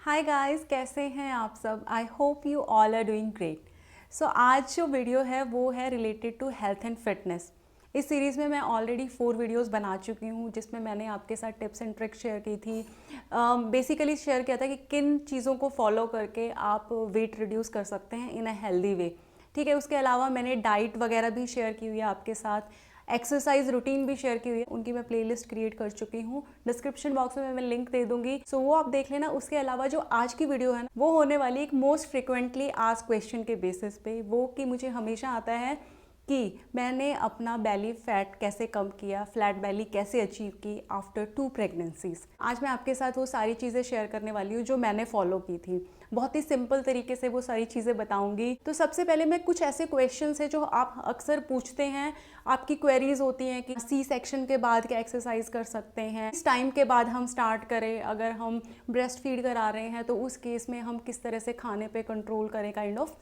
Hi guys, कैसे हैं आप सब। I hope you all are doing great. So आज जो वीडियो है वो है related to health and fitness. इस सीरीज़ में मैं ऑलरेडी 4 वीडियोस बना चुकी हूँ जिसमें मैंने आपके साथ टिप्स एंड ट्रिक्स शेयर की थी। बेसिकली शेयर किया था कि किन चीज़ों को फॉलो करके आप वेट रिड्यूस कर सकते हैं इन अ हेल्दी वे। ठीक है, उसके अलावा मैंने डाइट वगैरह भी शेयर की हुई है आपके साथ, एक्सरसाइज रूटीन भी शेयर की हुई है, उनकी मैं प्लेलिस्ट क्रिएट कर चुकी हूँ। डिस्क्रिप्शन बॉक्स में मैं लिंक दे दूंगी, सो वो आप देख लेना। उसके अलावा जो आज की वीडियो है ना, वो होने वाली एक मोस्ट फ्रिक्वेंटली आस्क्ड क्वेश्चन के बेसिस पे, वो कि मुझे हमेशा आता है कि मैंने अपना बेली फैट कैसे कम किया, फ्लैट बेली कैसे अचीव की आफ्टर 2 प्रेगनेंसीज। आज मैं आपके साथ वो सारी चीज़ें शेयर करने वाली हूँ जो मैंने फॉलो की थी। बहुत ही सिंपल तरीके से वो सारी चीज़ें बताऊंगी। तो सबसे पहले मैं कुछ ऐसे क्वेश्चंस हैं जो आप अक्सर पूछते हैं, आपकी क्वेरीज होती हैं कि सी सेक्शन के बाद क्या एक्सरसाइज कर सकते हैं, इस टाइम के बाद हम स्टार्ट करें, अगर हम ब्रेस्ट फीड करा रहे हैं तो उस केस में हम किस तरह से खाने पे कंट्रोल करें, काइंड ऑफ।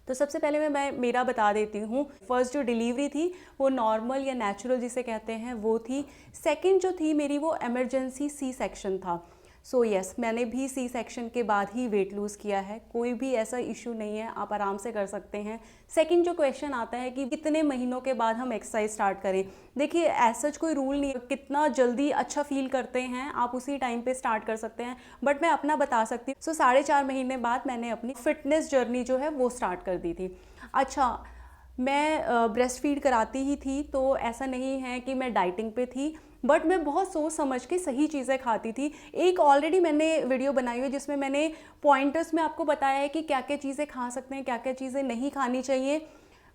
तो सबसे पहले मैं मेरा बता देती हूँ। फर्स्ट जो डिलीवरी थी वो नॉर्मल या नेचुरल जिसे कहते हैं वो थी। सेकंड जो थी मेरी वो इमरजेंसी सी सेक्शन था। सो यस, मैंने भी सी सेक्शन के बाद ही वेट लूज़ किया है। कोई भी ऐसा इशू नहीं है, आप आराम से कर सकते हैं। सेकंड जो क्वेश्चन आता है कि कितने महीनों के बाद हम एक्सरसाइज स्टार्ट करें। देखिए, ऐसा कोई रूल नहीं है, कितना जल्दी अच्छा फील करते हैं आप उसी टाइम पे स्टार्ट कर सकते हैं, बट मैं अपना बता सकती हूँ। सो 4.5 महीने बाद मैंने अपनी फिटनेस जर्नी जो है वो स्टार्ट कर दी थी। अच्छा, मैं ब्रेस्ट फीड कराती ही थी, तो ऐसा नहीं है कि मैं डाइटिंग पे थी, बट मैं बहुत सोच समझ के सही चीज़ें खाती थी। एक ऑलरेडी मैंने वीडियो बनाई हुई जिसमें मैंने पॉइंटर्स में आपको बताया है कि क्या क्या चीज़ें खा सकते हैं, क्या क्या चीज़ें नहीं खानी चाहिए।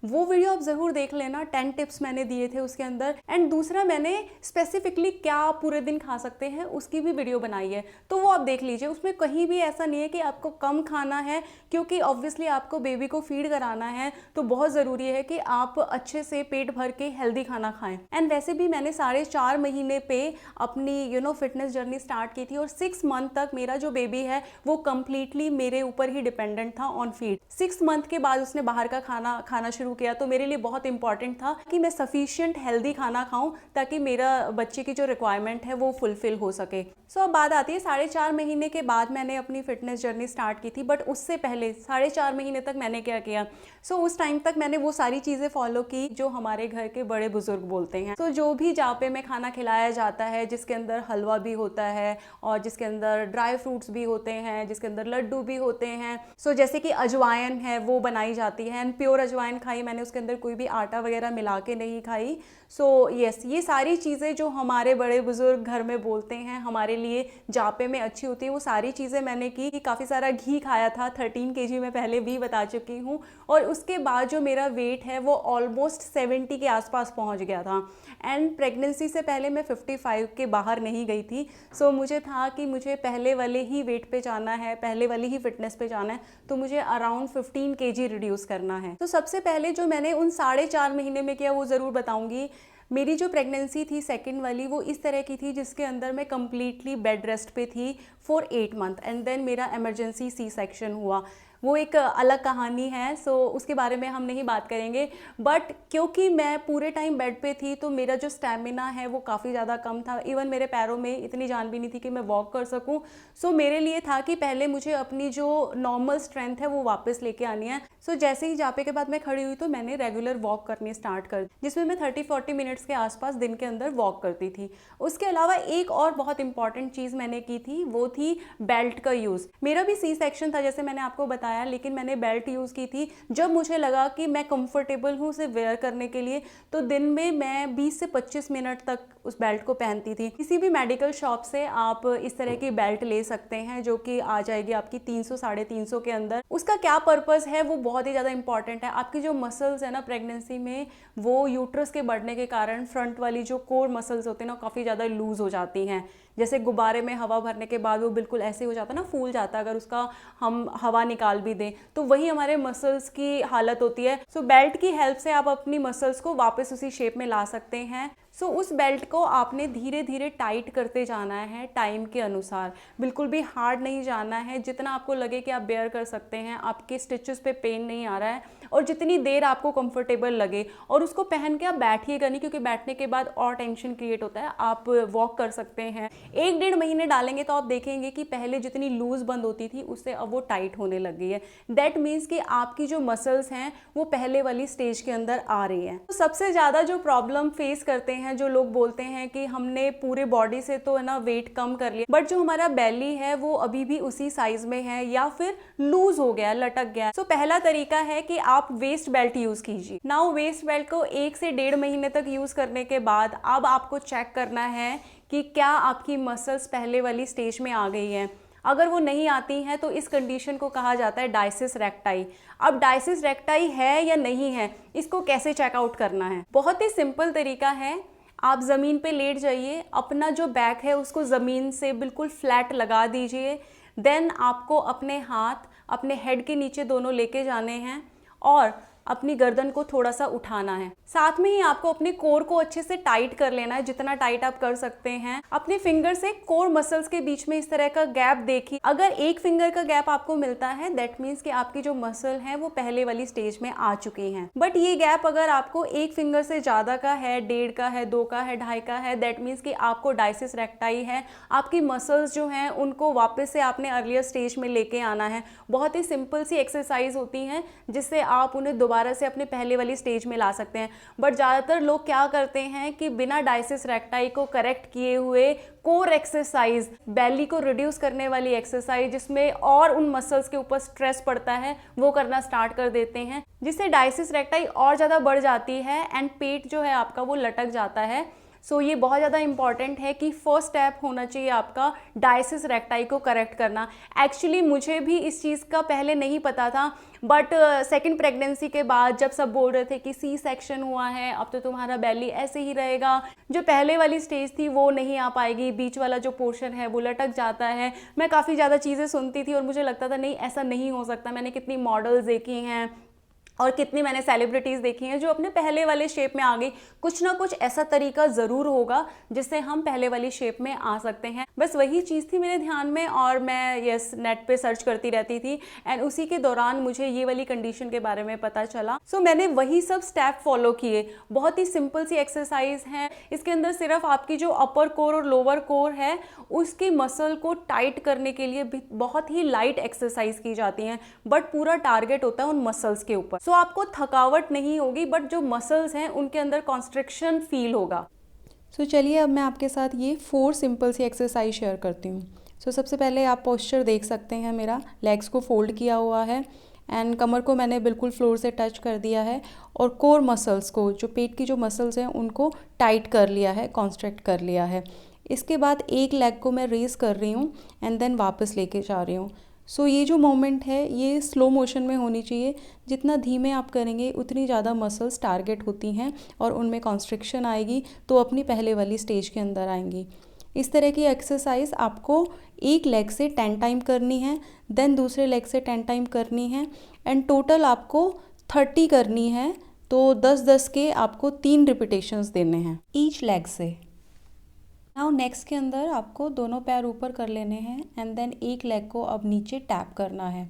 वो वीडियो आप ज़रूर देख लेना। 10 टिप्स मैंने दिए थे उसके अंदर। एंड दूसरा, मैंने स्पेसिफिकली क्या आप पूरे दिन खा सकते हैं उसकी भी वीडियो बनाई है, तो वो आप देख लीजिए। उसमें कहीं भी ऐसा नहीं है कि आपको कम खाना है, क्योंकि ऑब्वियसली आपको बेबी को फीड कराना है, तो बहुत ज़रूरी है कि आप अच्छे से पेट भर के हेल्दी खाना खाएं। एंड वैसे भी मैंने 4.5 महीने पे अपनी फिटनेस जर्नी स्टार्ट की थी, और 6 मंथ तक मेरा जो बेबी है वो कंप्लीटली मेरे ऊपर ही डिपेंडेंट था ऑन फीड। 6 मंथ के बाद उसने बाहर का खाना खाना शुरू किया, तो मेरे लिए बहुत इंपॉर्टेंट था कि मैं सफिशिएंट हेल्दी खाना खाऊं ताकि मेरा बच्चे की जो रिक्वायरमेंट है वो फुलफिल हो सके। सो अब बात आती है 4.5 महीने के बाद मैंने अपनी फिटनेस जर्नी स्टार्ट की थी, बट उससे पहले 4.5 महीने तक मैंने क्या किया। सो उस टाइम तक मैंने वो सारी चीज़ें फॉलो की जो हमारे घर के बड़े बुजुर्ग बोलते हैं। तो जो भी जापे में खाना खिलाया जाता है, जिसके अंदर हलवा भी होता है और जिसके अंदर ड्राई फ्रूट्स भी होते हैं, जिसके अंदर लड्डू भी होते हैं। सो जैसे कि अजवाइन है वो बनाई जाती है, एंड प्योर अजवाइन खाई मैंने, उसके अंदर कोई भी आटा वगैरह मिला के नहीं खाई। सो यस, ये सारी चीज़ें जो हमारे बड़े बुजुर्ग घर में बोलते हैं हमारे लिए जापे में अच्छी होती है, वो सारी चीज़ें मैंने की। काफ़ी सारा घी खाया था, 13 kg मैं पहले भी बता चुकी हूँ। और उसके बाद जो मेरा वेट है वो ऑलमोस्ट 70 के आसपास पहुँच गया था। एंड प्रेगनेंसी से पहले मैं 55 के बाहर नहीं गई थी। सो मुझे था कि मुझे पहले वाले ही वेट पे जाना है, पहले वाली ही फिटनेस पे जाना है, तो मुझे अराउंड 15 kg रिड्यूस करना है। तो सबसे पहले जो मैंने उन 4.5 महीने में किया वो ज़रूर बताऊंगी। मेरी जो प्रेगनेंसी थी सेकंड वाली, वो इस तरह की थी जिसके अंदर मैं कम्प्लीटली बेड रेस्ट पे थी फॉर 8 मंथ, एंड देन मेरा इमरजेंसी सी सेक्शन हुआ। वो एक अलग कहानी है, सो उसके बारे में हम नहीं बात करेंगे। बट क्योंकि मैं पूरे टाइम बेड पे थी तो मेरा जो स्टैमिना है वो काफ़ी ज़्यादा कम था। इवन मेरे पैरों में इतनी जान भी नहीं थी कि मैं वॉक कर सकूं। सो मेरे लिए था कि पहले मुझे अपनी जो नॉर्मल स्ट्रेंथ है वो वापस लेके आनी है। सो जैसे ही जापे के बाद मैं खड़ी हुई तो मैंने रेगुलर वॉक करनी स्टार्ट कर दी, जिसमें मैं 30-40 मिनट्स के आसपास दिन के अंदर वॉक करती थी। उसके अलावा एक और बहुत इंपॉर्टेंट चीज़ मैंने की थी, वो थी बेल्ट का यूज़। मेरा भी सी सेक्शन था जैसे मैंने आपको बताया, लेकिन मैंने बेल्ट यूज़ की थी जब मुझे लगा कि मैं कंफर्टेबल हूँ उसे वेयर करने के लिए। तो दिन में मैं 20 से 25 मिनट तक उस बेल्ट को पहनती थी। किसी भी मेडिकल शॉप से आप इस तरह की बेल्ट ले सकते हैं जो कि आ जाएगी आपकी 300-350 के अंदर। उसका क्या पर्पस है वो बहुत ही ज़्यादा इंपॉर्टेंट है। आपकी जो मसल्स है ना प्रेगनेंसी में, वो यूट्रस के बढ़ने के कारण फ्रंट वाली जो कोर मसल्स होते हैं ना काफ़ी ज़्यादा लूज हो जाती हैं। जैसे गुब्बारे में हवा भरने के बाद वो बिल्कुल ऐसे हो जाता है ना, फूल जाता है, अगर उसका हम हवा निकाल भी दें तो वही हमारे मसल्स की हालत होती है। सो बेल्ट की हेल्प से आप अपनी मसल्स को वापस उसी शेप में ला सकते हैं। सो उस बेल्ट को आपने धीरे धीरे टाइट करते जाना है टाइम के अनुसार, बिल्कुल भी हार्ड नहीं जाना है। जितना आपको लगे कि आप बेयर कर सकते हैं, आपके स्टिचेस पे पेन नहीं आ रहा है, और जितनी देर आपको कंफर्टेबल लगे। और उसको पहन के आप बैठिएगा नहीं, क्योंकि बैठने के बाद और टेंशन क्रिएट होता है। आप वॉक कर सकते हैं। 1-1.5 महीने डालेंगे तो आप देखेंगे कि पहले जितनी लूज बंद होती थी उससे अब वो टाइट होने लग गई है। दैट मीन्स कि आपकी जो मसल्स हैं वो पहले वाली स्टेज के अंदर आ रही हैं। तो सबसे ज़्यादा जो प्रॉब्लम फेस करते हैं जो लोग बोलते हैं कि हमने पूरे बॉडी से तो है ना वेट कम कर लिया, बट जो हमारा बेली है वो अभी भी उसी साइज में है या फिर लूज हो गया, लटक गया। सो पहला तरीका है कि आप वेस्ट बेल्ट यूज कीजिए। नाउ वेस्ट बेल्ट को 1 से 1.5 महीने तक यूज करने के बाद अब आपको चेक करना है कि क्या आपकी मसल्स पहले वाली स्टेज में आ गई हैं। अगर वो नहीं आती हैं तो इस कंडीशन को कहा जाता है डायसिस रेक्टाई। अब डायसिस रेक्टाई है या नहीं है, इसको कैसे चेकआउट करना है? बहुत ही सिंपल तरीका है। आप ज़मीन पे लेट जाइए, अपना जो बैक है उसको ज़मीन से बिल्कुल फ्लैट लगा दीजिए। देन आपको अपने हाथ अपने हेड के नीचे दोनों लेके जाने हैं और अपनी गर्दन को थोड़ा सा उठाना है। साथ में ही आपको अपने कोर को अच्छे से टाइट कर लेना है, जितना टाइट आप कर सकते हैं। अपने फिंगर से कोर मसल्स के बीच में इस तरह का गैप देखिए। अगर एक फिंगर का गैप आपको मिलता है दैट मीन्स कि आपकी जो मसल है वो पहले वाली स्टेज में आ चुकी हैं। बट ये गैप अगर आपको एक फिंगर से ज़्यादा का है, 1.5 का है, 2 का है, 2.5 का है, दैट मीन्स कि आपको डायसिस रेक्टाई है। आपकी मसल्स जो हैं उनको वापस से आपने अर्लियर स्टेज में लेके आना है। बहुत ही सिंपल सी एक्सरसाइज होती हैं जिससे आप उन्हें दोबारा से अपने पहले वाली स्टेज में ला सकते हैं। बट ज़्यादातर लोग क्या करते हैं कि बिना डायसिस रेक्टाई को करेक्ट किए हुए कोर एक्सरसाइज, बेली को रिड्यूस करने वाली एक्सरसाइज जिसमें और उन मसल्स के ऊपर स्ट्रेस पड़ता है, वो करना स्टार्ट कर देते हैं, जिससे डायसिस रेक्टाई और ज़्यादा बढ़ जाती है एंड पेट जो है आपका वो लटक जाता है। सो ये बहुत ज़्यादा इंपॉर्टेंट है कि फर्स्ट स्टेप होना चाहिए आपका डायसिस रेक्टाई को करेक्ट करना। एक्चुअली मुझे भी इस चीज़ का पहले नहीं पता था, बट सेकंड प्रेगनेंसी के बाद जब सब बोल रहे थे कि सी सेक्शन हुआ है, अब तो तुम्हारा बेली ऐसे ही रहेगा, जो पहले वाली स्टेज थी वो नहीं आ पाएगी, बीच वाला जो पोर्शन है वो लटक जाता है, मैं काफ़ी ज़्यादा चीज़ें सुनती थी और मुझे लगता था नहीं ऐसा नहीं हो सकता। मैंने कितनी मॉडल्स देखी हैं और कितनी मैंने सेलिब्रिटीज़ देखी हैं जो अपने पहले वाले शेप में आ गई। कुछ ना कुछ ऐसा तरीका ज़रूर होगा जिससे हम पहले वाली शेप में आ सकते हैं। बस वही चीज़ थी मेरे ध्यान में और मैं नेट पे सर्च करती रहती थी एंड उसी के दौरान मुझे ये वाली कंडीशन के बारे में पता चला। सो मैंने वही सब स्टेप फॉलो किए। बहुत ही सिंपल सी एक्सरसाइज है। इसके अंदर सिर्फ आपकी जो अपर कोर और लोअर कोर है उसकी मसल को टाइट करने के लिए बहुत ही लाइट एक्सरसाइज की जाती हैं, बट पूरा टारगेट होता है उन मसल्स के ऊपर। सो आपको थकावट नहीं होगी, बट जो मसल्स हैं उनके अंदर कॉन्स्ट्रिक्शन फील होगा। सो चलिए अब मैं आपके साथ ये 4 सिंपल सी एक्सरसाइज शेयर करती हूँ। सो सबसे पहले आप पोस्चर देख सकते हैं, मेरा लेग्स को फोल्ड किया हुआ है एंड कमर को मैंने बिल्कुल फ्लोर से टच कर दिया है और कोर मसल्स को, जो पेट की जो मसल्स हैं उनको टाइट कर लिया है, कॉन्स्ट्रैक्ट कर लिया है। इसके बाद एक लेग को मैं रेस कर रही हूँ एंड देन वापस लेके जा रही हूँ। सो ये जो मोमेंट है ये स्लो मोशन में होनी चाहिए। जितना धीमे आप करेंगे उतनी ज़्यादा मसल्स टारगेट होती हैं और उनमें कॉन्स्ट्रिक्शन आएगी तो अपनी पहले वाली स्टेज के अंदर आएंगी। इस तरह की एक्सरसाइज आपको एक लेग से 10 टाइम करनी है, देन दूसरे लेग से 10 टाइम करनी है एंड टोटल आपको 30 करनी है। तो 10-10 के आपको 3 रिपीटेशंस देने हैं ईच लेग से। नाउ नेक्स्ट के अंदर आपको दोनों पैर ऊपर कर लेने हैं एंड देन एक लेग को अब नीचे टैप करना है।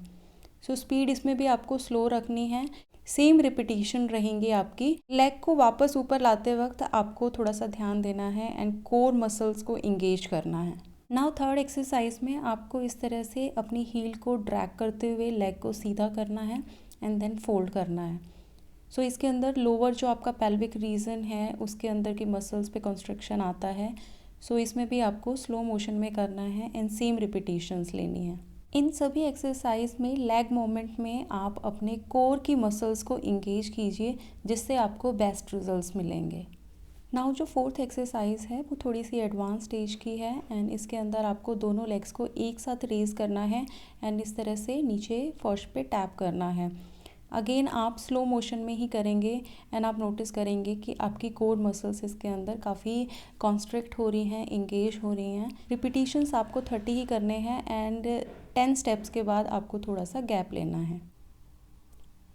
सो स्पीड इसमें भी आपको स्लो रखनी है। सेम रिपीटेशन रहेंगी आपकी। लेग को वापस ऊपर लाते वक्त आपको थोड़ा सा ध्यान देना है एंड कोर मसल्स को इंगेज करना है। नाउ थर्ड एक्सरसाइज में आपको इस तरह से अपनी हील को ड्रैग करते हुए लेग को सीधा करना है एंड देन फोल्ड करना है। सो इसके अंदर लोअर जो आपका पेल्विक रीजन है उसके अंदर की मसल्स पे कंस्ट्रक्शन आता है। सो इसमें भी आपको स्लो मोशन में करना है एंड सेम रिपीटेशंस लेनी है। इन सभी एक्सरसाइज में लेग मोमेंट में आप अपने कोर की मसल्स को इंगेज कीजिए जिससे आपको बेस्ट रिजल्ट्स मिलेंगे। नाउ जो फोर्थ एक्सरसाइज है वो थोड़ी सी एडवांस स्टेज की है एंड इसके अंदर आपको दोनों लेग्स को एक साथ रेज करना है एंड इस तरह से नीचे फर्श पे टैप करना है। अगेन आप स्लो मोशन में ही करेंगे एंड आप नोटिस करेंगे कि आपकी कोर मसल्स इसके अंदर काफ़ी कॉन्स्ट्रिक्ट हो रही हैं, इंगेज हो रही हैं। रिपीटिशंस आपको 30 ही करने हैं एंड 10 स्टेप्स के बाद आपको थोड़ा सा गैप लेना है।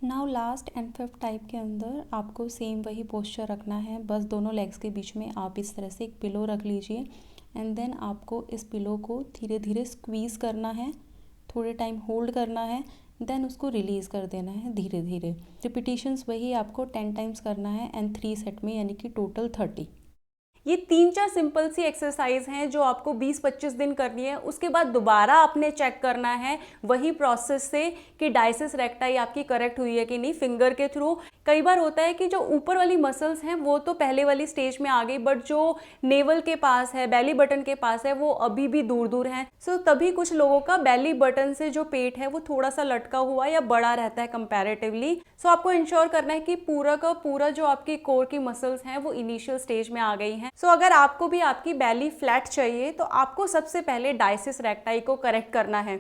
Now last and fifth type के अंदर आपको सेम वही पोस्चर रखना है, बस दोनों लेग्स के बीच में आप इस तरह से एक पिलो रख लीजिए एंड देन आपको इस पिलो को धीरे धीरे स्क्वीज़ करना है, थोड़े टाइम होल्ड करना है, देन उसको रिलीज़ कर देना है धीरे धीरे। रिपीटिशंस वही आपको 10 टाइम्स करना है एंड 3 सेट में, यानी कि टोटल 30। ये 3-4 सिंपल सी एक्सरसाइज हैं जो आपको 20-25 दिन करनी है। उसके बाद दोबारा आपने चेक करना है वही प्रोसेस से कि डायसिस रेक्टाई आपकी करेक्ट हुई है कि नहीं, फिंगर के थ्रू। कई बार होता है कि जो ऊपर वाली मसल्स हैं वो तो पहले वाली स्टेज में आ गई, बट जो नेवल के पास है, बेली बटन के पास है, वो अभी भी दूर दूर हैं। सो तभी कुछ लोगों का बेली बटन से जो पेट है वो थोड़ा सा लटका हुआ या बड़ा रहता है कंपैरेटिवली। सो आपको इंश्योर करना है कि पूरा का पूरा जो आपकी कोर की मसल्स हैं वो इनिशियल स्टेज में आ गई हैं। सो अगर आपको भी आपकी बेली फ्लैट चाहिए तो आपको सबसे पहले डायसिस रेक्टाई को करेक्ट करना है।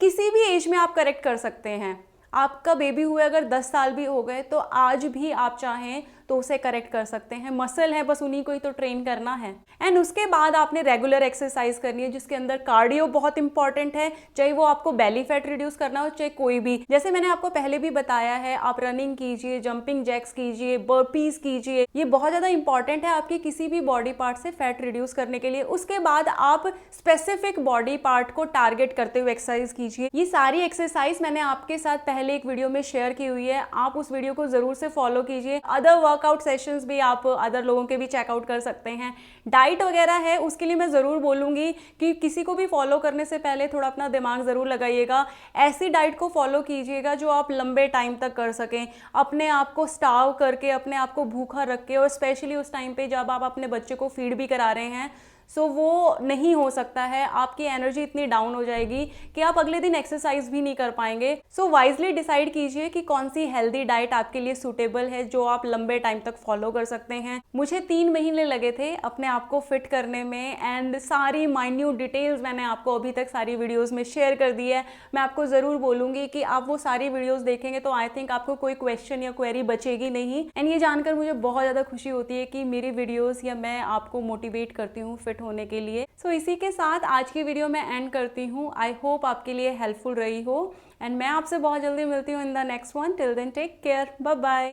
किसी भी एज में आप करेक्ट कर सकते हैं। आपका बेबी हुए अगर 10 साल भी हो गए तो आज भी आप चाहें तो उसे करेक्ट कर सकते हैं। मसल है, बस उन्हीं को ही तो ट्रेन करना है। एंड उसके बाद आपने रेगुलर एक्सरसाइज करनी है जिसके अंदर कार्डियो बहुत इंपॉर्टेंट है, चाहे वो आपको बेली फैट रिड्यूस करना हो चाहे कोई भी। जैसे मैंने आपको पहले भी बताया है, आप रनिंग कीजिए, जंपिंग जैक्स कीजिए, बर्पीज कीजिए, ये बहुत ज्यादा इंपॉर्टेंट है आपके किसी भी बॉडी पार्ट से फैट रिड्यूस करने के लिए। उसके बाद आप स्पेसिफिक बॉडी पार्ट को टारगेट करते हुए एक्सरसाइज कीजिए। ये सारी एक्सरसाइज मैंने आपके साथ पहले एक वीडियो में शेयर की हुई है, आप उस वीडियो को जरूर से फॉलो कीजिए। अदर वर्कआउट सेशंस भी आप अदर लोगों के भी चेकआउट कर सकते हैं। डाइट वगैरह है उसके लिए मैं ज़रूर बोलूँगी कि किसी को भी फॉलो करने से पहले थोड़ा अपना दिमाग ज़रूर लगाइएगा। ऐसी डाइट को फॉलो कीजिएगा जो आप लंबे टाइम तक कर सकें, अपने आप को स्टार्व करके, अपने आप को भूखा रख के, और स्पेशली उस टाइम पे जब आप अपने बच्चे को फीड भी करा रहे हैं। सो वो नहीं हो सकता है, आपकी एनर्जी इतनी डाउन हो जाएगी कि आप अगले दिन एक्सरसाइज भी नहीं कर पाएंगे। सो वाइजली डिसाइड कीजिए कि कौन सी हेल्दी डाइट आपके लिए सूटेबल है जो आप लंबे टाइम तक फॉलो कर सकते हैं। मुझे 3 महीने लगे थे अपने आप को फिट करने में एंड सारी माइन्यूट डिटेल्स मैंने आपको अभी तक सारी वीडियोज़ में शेयर कर दी है। मैं आपको ज़रूर बोलूँगी कि आप वो सारी वीडियोज़ देखेंगे तो आई थिंक आपको कोई क्वेश्चन या क्वेरी बचेगी नहीं। एंड ये जानकर मुझे बहुत ज़्यादा खुशी होती है कि मेरी वीडियोज़ या मैं आपको मोटिवेट करती हूँ फिट होने के लिए। सो इसी के साथ आज की वीडियो मैं एंड करती हूँ। आई होप आपके लिए हेल्पफुल रही हो एंड मैं आपसे बहुत जल्दी मिलती हूँ in the next one. Till then take care, bye bye.